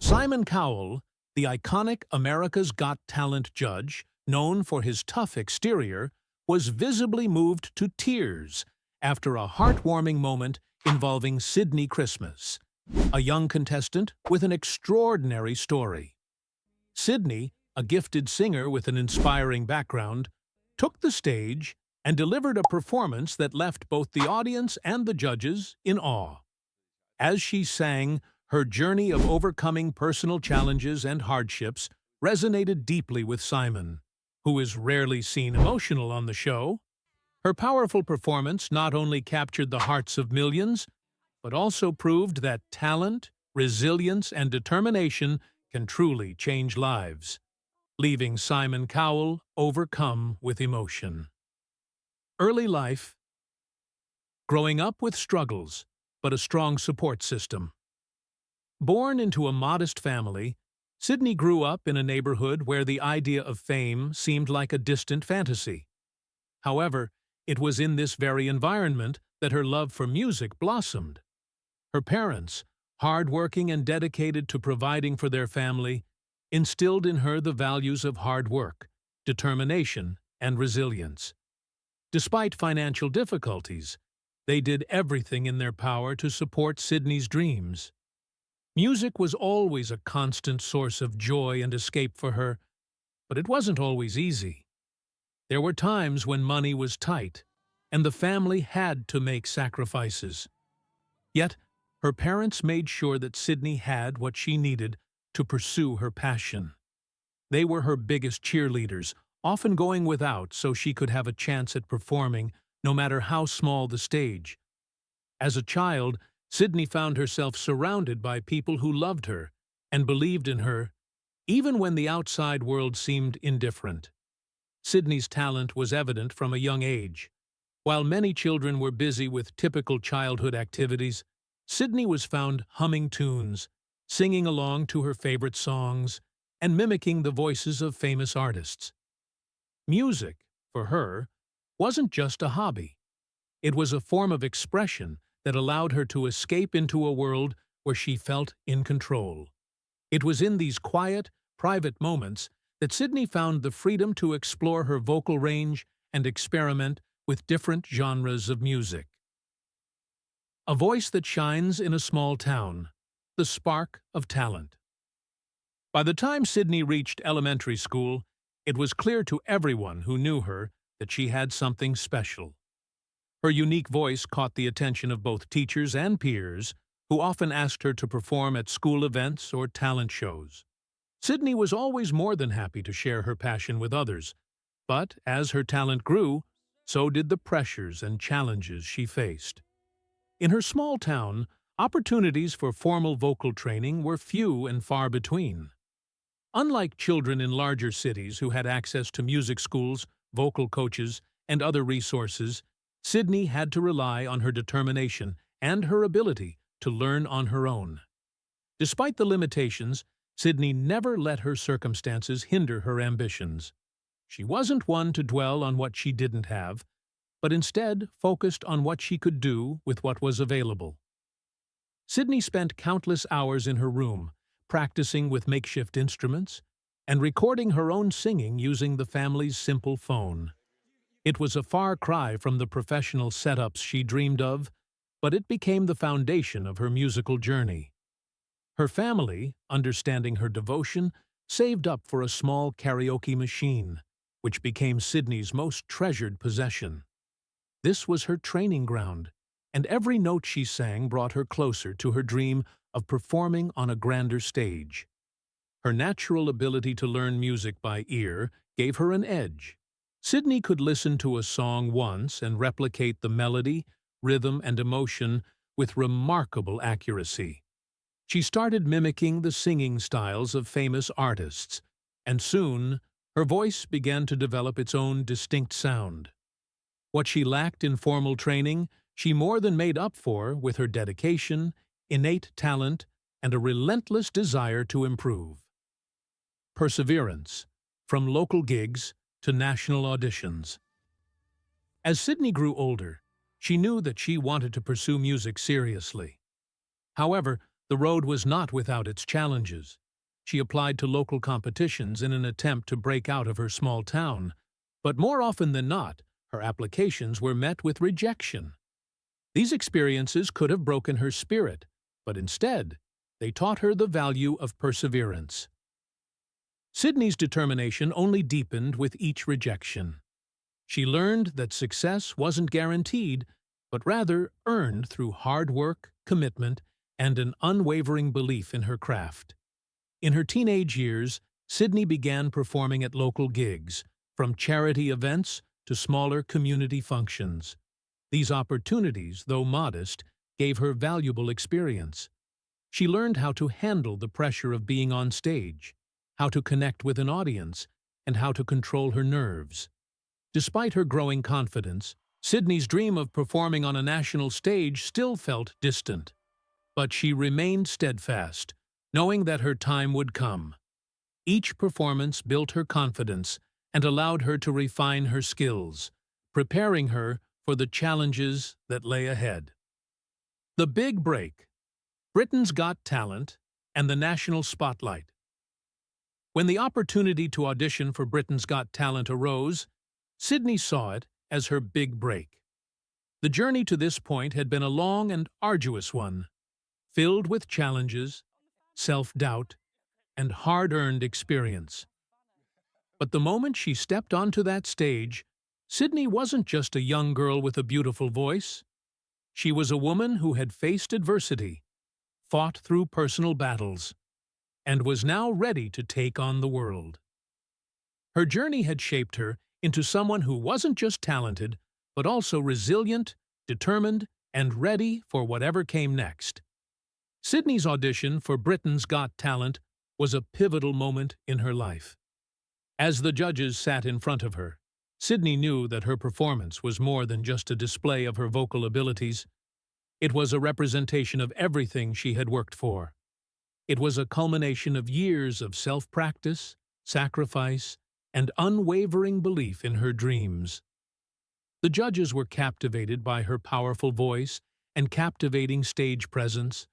Simon Cowell, the iconic America's Got Talent judge, known for his tough exterior, was visibly moved to tears after a heartwarming moment involving Sydnie Christmas, a young contestant with an extraordinary story. Sydnie, a gifted singer with an inspiring background, took the stage and delivered a performance that left both the audience and the judges in awe. As she sang, her journey of overcoming personal challenges and hardships resonated deeply with Simon, who is rarely seen emotional on the show. Her powerful performance not only captured the hearts of millions, but also proved that talent, resilience, and determination can truly change lives, leaving Simon Cowell overcome with emotion. Early life. Growing up with struggles, but a strong support system. Born into a modest family, Sydnie grew up in a neighborhood where the idea of fame seemed like a distant fantasy. However, it was in this very environment that her love for music blossomed. Her parents, hard-working and dedicated to providing for their family, instilled in her the values of hard work, determination, and resilience. Despite financial difficulties, they did everything in their power to support Sydnie's dreams. Music was always a constant source of joy and escape for her, but it wasn't always easy. There were times when money was tight, and the family had to make sacrifices. Yet, her parents made sure that Sydnie had what she needed to pursue her passion. They were her biggest cheerleaders, often going without so she could have a chance at performing, no matter how small the stage. As a child, Sydnie found herself surrounded by people who loved her and believed in her, even when the outside world seemed indifferent. Sydnie's talent was evident from a young age. While many children were busy with typical childhood activities, Sydnie was found humming tunes, singing along to her favorite songs, and mimicking the voices of famous artists. Music, for her, wasn't just a hobby. It was a form of expression that allowed her to escape into a world where she felt in control. It was in these quiet, private moments that Sydnie found the freedom to explore her vocal range and experiment with different genres of music. A voice that shines in a small town, the spark of talent. By the time Sydnie reached elementary school, it was clear to everyone who knew her that she had something special. Her unique voice caught the attention of both teachers and peers, who often asked her to perform at school events or talent shows. Sydnie was always more than happy to share her passion with others, but as her talent grew, so did the pressures and challenges she faced. In her small town, opportunities for formal vocal training were few and far between. Unlike children in larger cities who had access to music schools, vocal coaches, and other resources, Sydnie had to rely on her determination and her ability to learn on her own. Despite the limitations, Sydnie never let her circumstances hinder her ambitions. She wasn't one to dwell on what she didn't have, but instead focused on what she could do with what was available. Sydnie spent countless hours in her room, practicing with makeshift instruments, and recording her own singing using the family's simple phone. It was a far cry from the professional setups she dreamed of, but it became the foundation of her musical journey. Her family, understanding her devotion, saved up for a small karaoke machine, which became Sydnie's most treasured possession. This was her training ground, and every note she sang brought her closer to her dream of performing on a grander stage. Her natural ability to learn music by ear gave her an edge. Sydnie could listen to a song once and replicate the melody, rhythm, and emotion with remarkable accuracy. She started mimicking the singing styles of famous artists, and soon her voice began to develop its own distinct sound. What she lacked in formal training, she more than made up for with her dedication, innate talent, and a relentless desire to improve. Perseverance, from local gigs to national auditions. As Sydnie grew older, she knew that she wanted to pursue music seriously. However, The road was not without its challenges. She applied to local competitions in an attempt to break out of her small town, but more often than not, her applications were met with rejection. These experiences could have broken her spirit, but instead, they taught her the value of perseverance. Sydney's determination only deepened with each rejection. She learned that success wasn't guaranteed, but rather earned through hard work, commitment, and an unwavering belief in her craft. In her teenage years, Sydney began performing at local gigs, from charity events to smaller community functions. These opportunities, though modest, gave her valuable experience. She learned how to handle the pressure of being on stage, how to connect with an audience, and how to control her nerves. Despite her growing confidence, Sydney's dream of performing on a national stage still felt distant. But she remained steadfast, knowing that her time would come. Each performance built her confidence and allowed her to refine her skills, preparing her for the challenges that lay ahead. The Big Break, Britain's Got Talent, and the National Spotlight. When the opportunity to audition for Britain's Got Talent arose, Sydney saw it as her big break. The journey to this point had been a long and arduous one, filled with challenges, self-doubt, and hard-earned experience. But the moment she stepped onto that stage, Sydney wasn't just a young girl with a beautiful voice. She was a woman who had faced adversity, fought through personal battles, and was now ready to take on the world. Her journey had shaped her into someone who wasn't just talented, but also resilient, determined, and ready for whatever came next. Sydney's audition for Britain's Got Talent was a pivotal moment in her life. As the judges sat in front of her, Sydney knew that her performance was more than just a display of her vocal abilities. It was a representation of everything she had worked for. It was a culmination of years of self-practice, sacrifice, and unwavering belief in her dreams. The judges were captivated by her powerful voice and captivating stage presence,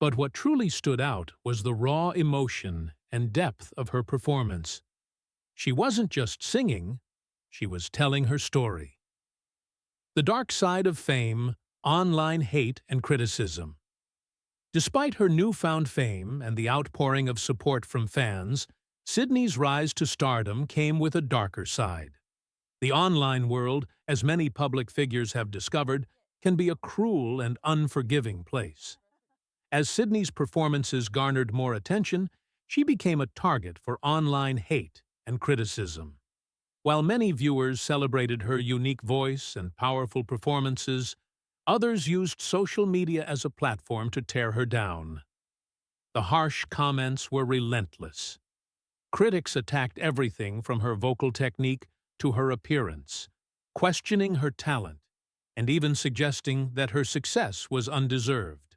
but what truly stood out was the raw emotion and depth of her performance. She wasn't just singing, she was telling her story. The dark side of fame, online hate and criticism. Despite her newfound fame and the outpouring of support from fans, Sydney's rise to stardom came with a darker side. The online world, as many public figures have discovered, can be a cruel and unforgiving place. As Sydney's performances garnered more attention, she became a target for online hate and criticism. While many viewers celebrated her unique voice and powerful performances, others used social media as a platform to tear her down. The harsh comments were relentless. Critics attacked everything from her vocal technique to her appearance, questioning her talent, and even suggesting that her success was undeserved.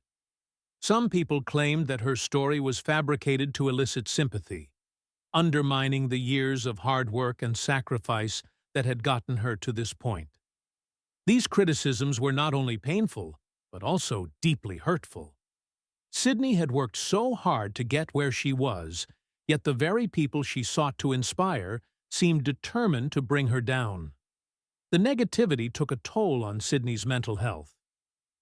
Some people claimed that her story was fabricated to elicit sympathy, undermining the years of hard work and sacrifice that had gotten her to this point. These criticisms were not only painful, but also deeply hurtful. Sydney had worked so hard to get where she was, yet the very people she sought to inspire seemed determined to bring her down. The negativity took a toll on Sydney's mental health.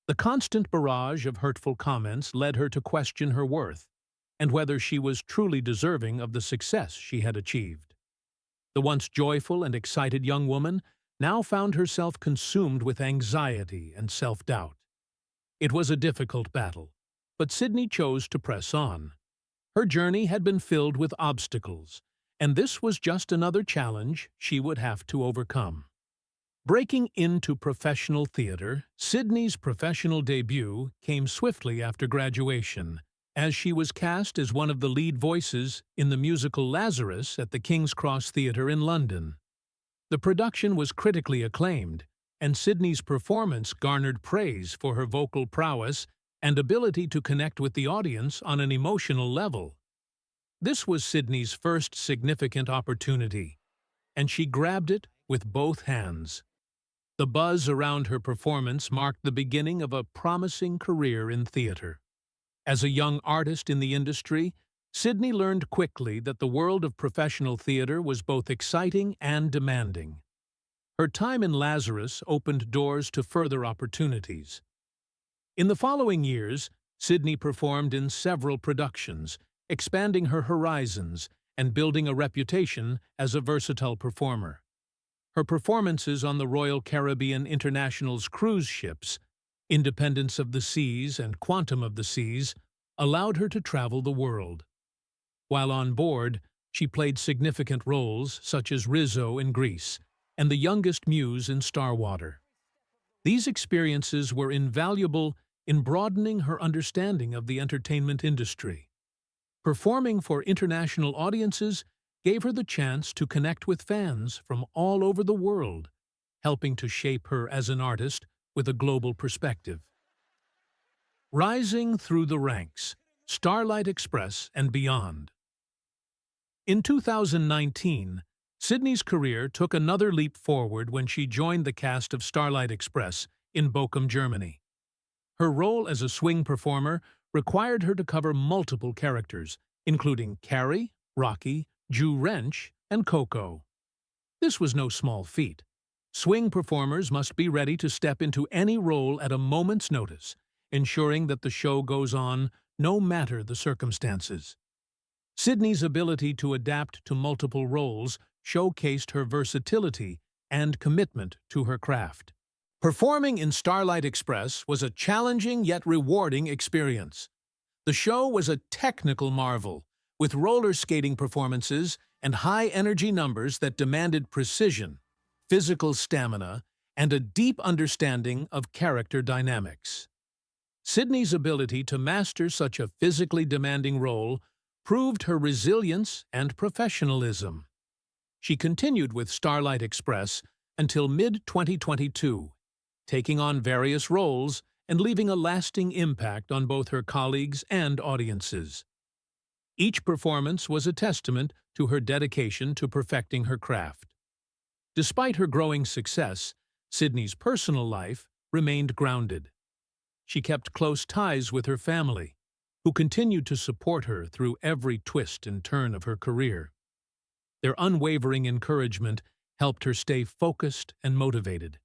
The constant barrage of hurtful comments led her to question her worth and whether she was truly deserving of the success she had achieved. The once joyful and excited young woman now found herself consumed with anxiety and self-doubt. It was a difficult battle, but Sydney chose to press on. Her journey had been filled with obstacles, and this was just another challenge she would have to overcome. Breaking into professional theater, Sydney's professional debut came swiftly after graduation, as she was cast as one of the lead voices in the musical Lazarus at the King's Cross Theatre in London. The production was critically acclaimed, and Sydney's performance garnered praise for her vocal prowess and ability to connect with the audience on an emotional level. This was Sydney's first significant opportunity, and she grabbed it with both hands. The buzz around her performance marked the beginning of a promising career in theater. As a young artist in the industry, Sydney learned quickly that the world of professional theater was both exciting and demanding. Her time in Lazarus opened doors to further opportunities. In the following years, Sydney performed in several productions, expanding her horizons and building a reputation as a versatile performer. Her performances on the Royal Caribbean International's cruise ships, Independence of the Seas and Quantum of the Seas, allowed her to travel the world. While on board, she played significant roles such as Rizzo in Grease and the youngest Muse in Starwater. These experiences were invaluable in broadening her understanding of the entertainment industry. Performing for international audiences gave her the chance to connect with fans from all over the world, helping to shape her as an artist with a global perspective. Rising through the ranks, Starlight Express and beyond. In 2019, Sydney's career took another leap forward when she joined the cast of Starlight Express in Bochum, Germany. Her role as a swing performer required her to cover multiple characters, including Carrie, Rocky, Jew Wrench, and Coco. This was no small feat. Swing performers must be ready to step into any role at a moment's notice, ensuring that the show goes on no matter the circumstances. Sydney's ability to adapt to multiple roles showcased her versatility and commitment to her craft. Performing in Starlight Express was a challenging yet rewarding experience. The show was a technical marvel, with roller skating performances and high-energy numbers that demanded precision, physical stamina, and a deep understanding of character dynamics. Sydney's ability to master such a physically demanding role proved her resilience and professionalism. She continued with Starlight Express until mid-2022, taking on various roles and leaving a lasting impact on both her colleagues and audiences. Each performance was a testament to her dedication to perfecting her craft. Despite her growing success, Sydney's personal life remained grounded. She kept close ties with her family, who continued to support her through every twist and turn of her career. Their unwavering encouragement helped her stay focused and motivated,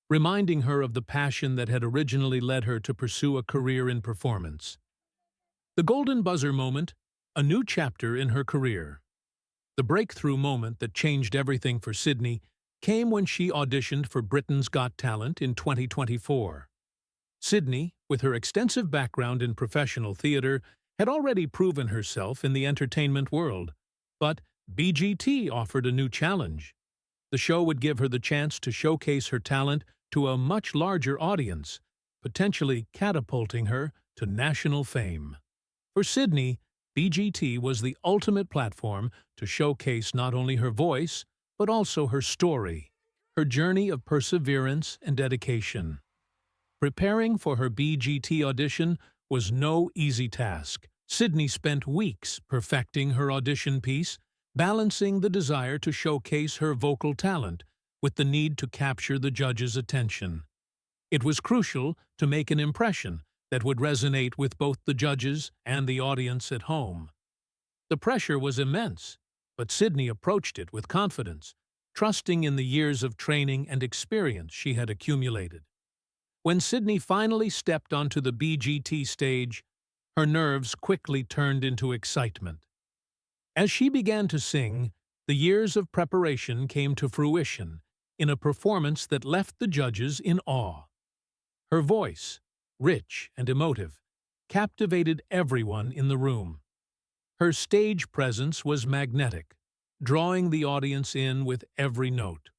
reminding her of the passion that had originally led her to pursue a career in performance. The golden buzzer moment, a new chapter in her career. The breakthrough moment that changed everything for Sydney came when she auditioned for Britain's Got Talent in 2024. Sydney, with her extensive background in professional theater, had already proven herself in the entertainment world, but BGT offered a new challenge. The show would give her the chance to showcase her talent to a much larger audience, potentially catapulting her to national fame. For Sydney, BGT was the ultimate platform to showcase not only her voice, but also her story, her journey of perseverance and dedication. Preparing for her BGT audition was no easy task. Sydney spent weeks perfecting her audition piece, balancing the desire to showcase her vocal talent with the need to capture the judges' attention. It was crucial to make an impression that would resonate with both the judges and the audience at home. The pressure was immense, but Sydney approached it with confidence, trusting in the years of training and experience she had accumulated. When Sydney finally stepped onto the BGT stage, her nerves quickly turned into excitement. As she began to sing, the years of preparation came to fruition in a performance that left the judges in awe. Her voice, rich and emotive, captivated everyone in the room. Her stage presence was magnetic, drawing the audience in with every note.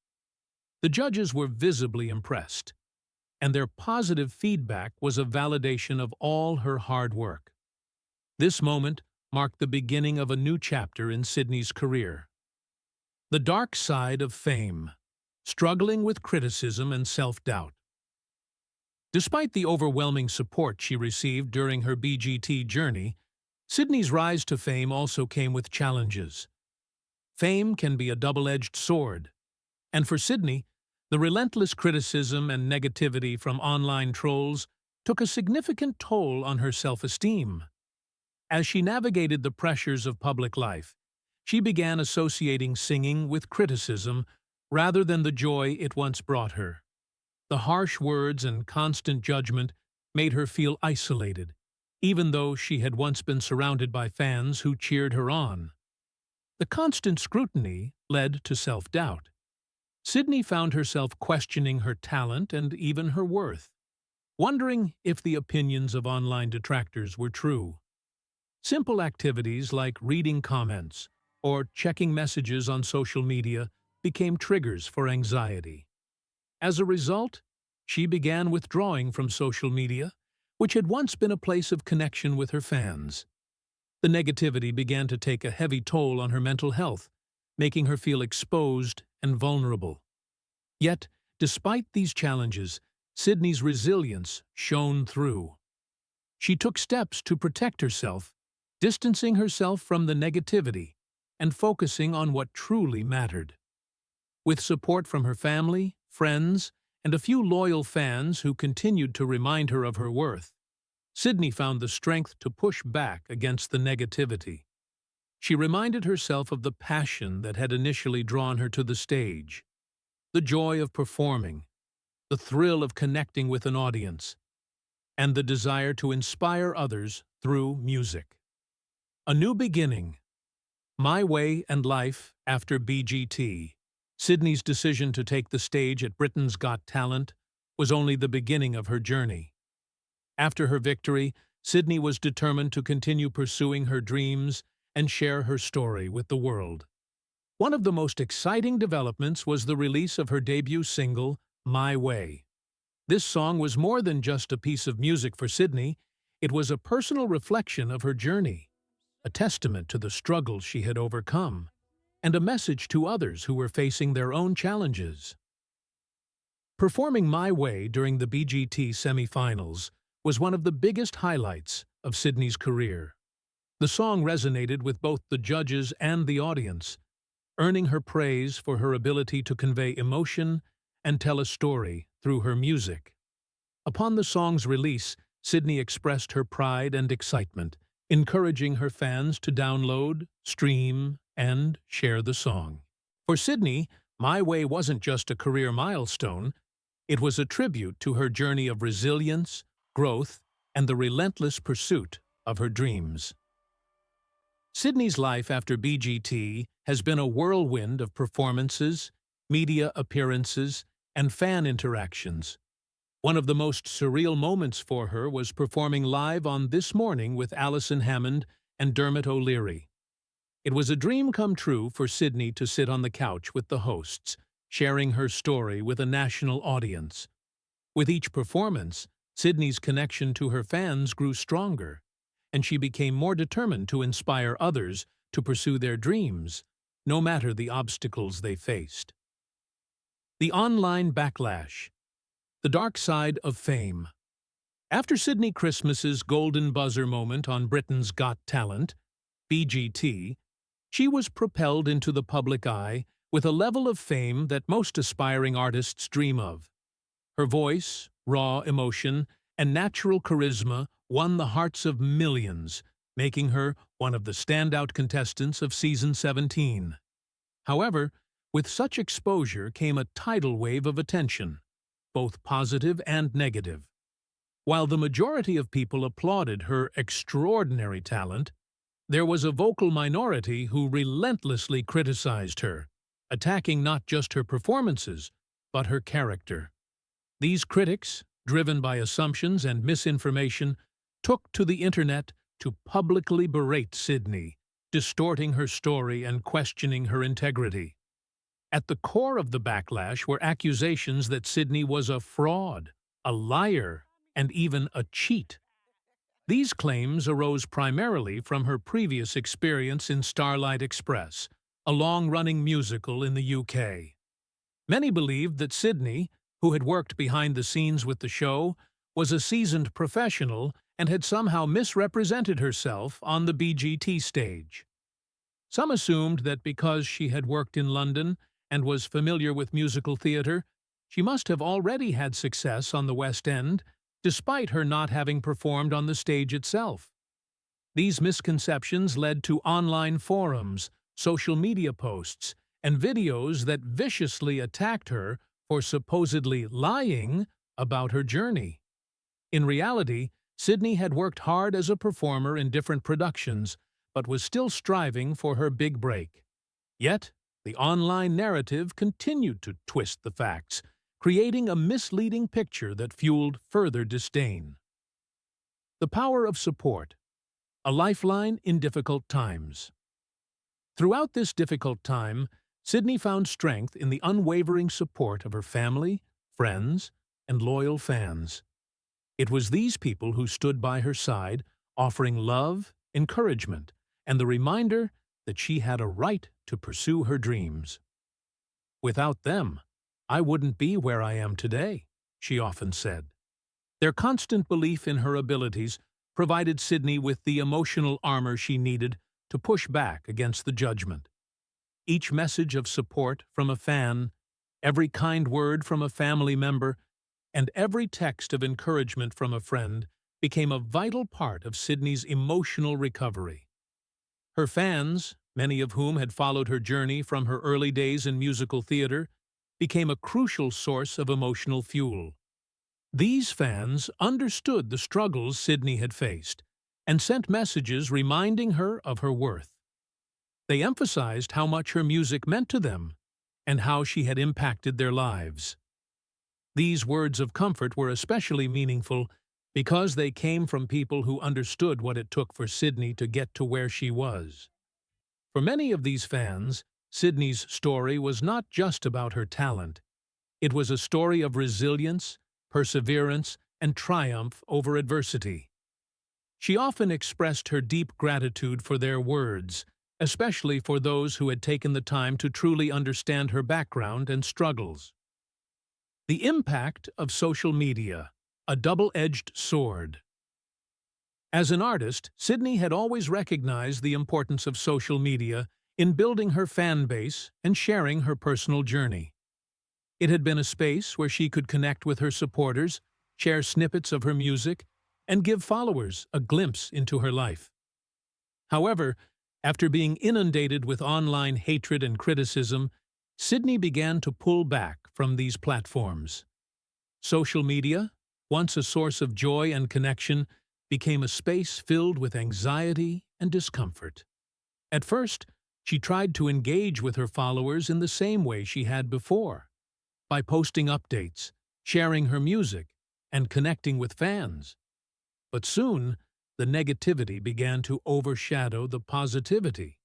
The judges were visibly impressed, and their positive feedback was a validation of all her hard work. This moment marked the beginning of a new chapter in Sydney's career. The dark side of fame, struggling with criticism and self-doubt. Despite the overwhelming support she received during her BGT journey, Sydney's rise to fame also came with challenges. Fame can be a double-edged sword, and for Sydney, the relentless criticism and negativity from online trolls took a significant toll on her self-esteem. As she navigated the pressures of public life, she began associating singing with criticism rather than the joy it once brought her. The harsh words and constant judgment made her feel isolated, even though she had once been surrounded by fans who cheered her on. The constant scrutiny led to self-doubt. Sydnie found herself questioning her talent and even her worth, wondering if the opinions of online detractors were true. Simple activities like reading comments or checking messages on social media became triggers for anxiety. As a result, she began withdrawing from social media, which had once been a place of connection with her fans. The negativity began to take a heavy toll on her mental health, making her feel exposed and vulnerable. Yet, despite these challenges, Sydnie's resilience shone through. She took steps to protect herself, distancing herself from the negativity and focusing on what truly mattered. With support from her family, friends, and a few loyal fans who continued to remind her of her worth, Sydnie found the strength to push back against the negativity. She reminded herself of the passion that had initially drawn her to the stage, the joy of performing, the thrill of connecting with an audience, and the desire to inspire others through music. A new beginning. My Way and Life after BGT. Sydnie's decision to take the stage at Britain's Got Talent was only the beginning of her journey. After her victory, Sydnie was determined to continue pursuing her dreams and share her story with the world. One of the most exciting developments was the release of her debut single, My Way. This song was more than just a piece of music for Sydnie, it was a personal reflection of her journey, a testament to the struggles she had overcome, and a message to others who were facing their own challenges. Performing My Way during the BGT semifinals was one of the biggest highlights of Sydnie's career. The song resonated with both the judges and the audience, earning her praise for her ability to convey emotion and tell a story through her music. Upon the song's release, Sydnie expressed her pride and excitement, encouraging her fans to download, stream, and share the song. For Sydnie, My Way wasn't just a career milestone, it was a tribute to her journey of resilience, growth, and the relentless pursuit of her dreams. Sydnie's life after BGT has been a whirlwind of performances, media appearances, and fan interactions. One of the most surreal moments for her was performing live on This Morning with Alison Hammond and Dermot O'Leary. It was a dream come true for Sydnie to sit on the couch with the hosts, sharing her story with a national audience. With each performance, Sydnie's connection to her fans grew stronger, and she became more determined to inspire others to pursue their dreams, no matter the obstacles they faced. The online backlash. The dark side of fame. After Sydnie Christmas's golden buzzer moment on Britain's Got Talent, BGT, she was propelled into the public eye with a level of fame that most aspiring artists dream of. Her voice, raw emotion, and natural charisma won the hearts of millions, making her one of the standout contestants of Season 17. However, with such exposure came a tidal wave of attention, both positive and negative. While the majority of people applauded her extraordinary talent, there was a vocal minority who relentlessly criticized her, attacking not just her performances, but her character. These critics, driven by assumptions and misinformation, took to the internet to publicly berate Sydnie, distorting her story and questioning her integrity. At the core of the backlash were accusations that Sydnie was a fraud, a liar, and even a cheat. These claims arose primarily from her previous experience in Starlight Express, a long-running musical in the UK. Many believed that Sydnie, who had worked behind the scenes with the show, was a seasoned professional and had somehow misrepresented herself on the BGT stage. Some assumed that because she had worked in London and was familiar with musical theatre, she must have already had success on the West End, despite her not having performed on the stage itself. These misconceptions led to online forums, social media posts, and videos that viciously attacked her for supposedly lying about her journey. In reality, Sydney had worked hard as a performer in different productions, but was still striving for her big break. Yet, the online narrative continued to twist the facts, creating a misleading picture that fueled further disdain. The power of support, a lifeline in difficult times. Throughout this difficult time, Sydney found strength in the unwavering support of her family, friends, and loyal fans. It was these people who stood by her side, offering love, encouragement, and the reminder that she had a right to pursue her dreams. "Without them, I wouldn't be where I am today," she often said. Their constant belief in her abilities provided Sydney with the emotional armor she needed to push back against the judgment. Each message of support from a fan, every kind word from a family member, and every text of encouragement from a friend became a vital part of Sydney's emotional recovery. Her fans, many of whom had followed her journey from her early days in musical theater, became a crucial source of emotional fuel. These fans understood the struggles Sydney had faced and sent messages reminding her of her worth. They emphasized how much her music meant to them and how she had impacted their lives. These words of comfort were especially meaningful because they came from people who understood what it took for Sydney to get to where she was. For many of these fans, Sydney's story was not just about her talent. It was a story of resilience, perseverance, and triumph over adversity. She often expressed her deep gratitude for their words, especially for those who had taken the time to truly understand her background and struggles. The impact of social media, a double-edged sword. As an artist, Sydney had always recognized the importance of social media in building her fan base and sharing her personal journey. It had been a space where she could connect with her supporters, share snippets of her music, and give followers a glimpse into her life. However, after being inundated with online hatred and criticism, Sydney began to pull back from these platforms. Social media, once a source of joy and connection, became a space filled with anxiety and discomfort. At first, she tried to engage with her followers in the same way she had before, by posting updates, sharing her music, and connecting with fans. But soon, the negativity began to overshadow the positivity.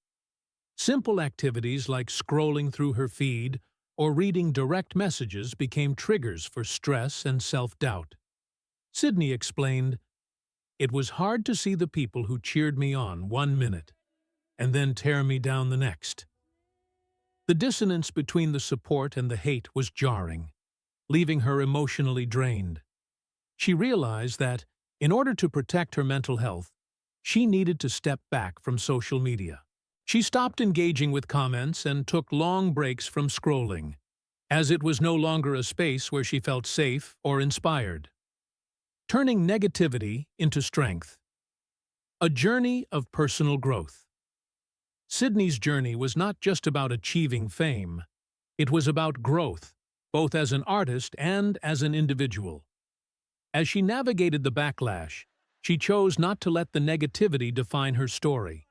Simple activities like scrolling through her feed or reading direct messages became triggers for stress and self-doubt. Sydney explained, "It was hard to see the people who cheered me on 1 minute and then tear me down the next." The dissonance between the support and the hate was jarring, leaving her emotionally drained. She realized that, in order to protect her mental health, she needed to step back from social media. She stopped engaging with comments and took long breaks from scrolling, as it was no longer a space where she felt safe or inspired. Turning negativity into strength. A journey of personal growth. Sydney's journey was not just about achieving fame. It was about growth, both as an artist and as an individual. As she navigated the backlash, she chose not to let the negativity define her story.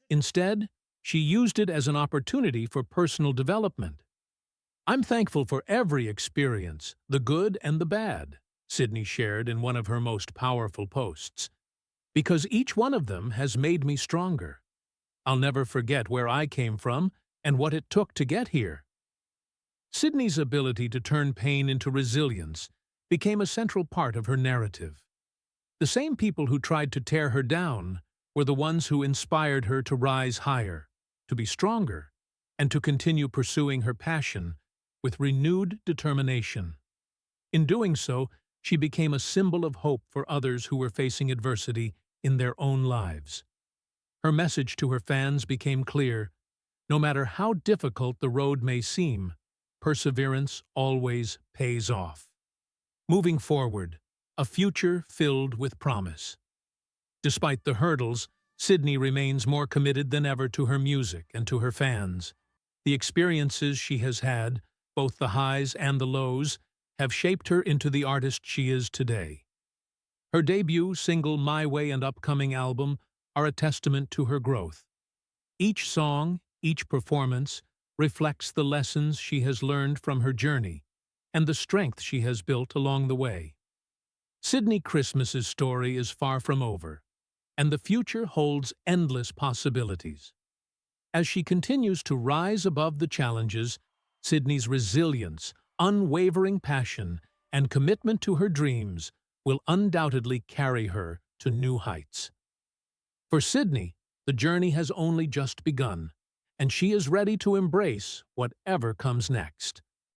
Instead, she used it as an opportunity for personal development. "I'm thankful for every experience, the good and the bad," Sydney shared in one of her most powerful posts, "because each one of them has made me stronger. I'll never forget where I came from and what it took to get here." Sydney's ability to turn pain into resilience became a central part of her narrative. The same people who tried to tear her down were the ones who inspired her to rise higher, to be stronger, and to continue pursuing her passion with renewed determination. In doing so, she became a symbol of hope for others who were facing adversity in their own lives. Her message to her fans became clear: no matter how difficult the road may seem, perseverance always pays off. Moving forward, a future filled with promise. Despite the hurdles, Sydnie remains more committed than ever to her music and to her fans. The experiences she has had, both the highs and the lows, have shaped her into the artist she is today. Her debut single My Way and upcoming album are a testament to her growth. Each song, each performance, reflects the lessons she has learned from her journey and the strength she has built along the way. Sydnie Christmas's story is far from over, and the future holds endless possibilities. As she continues to rise above the challenges, Sydnie's resilience, unwavering passion, and commitment to her dreams will undoubtedly carry her to new heights. For Sydnie, the journey has only just begun, and she is ready to embrace whatever comes next.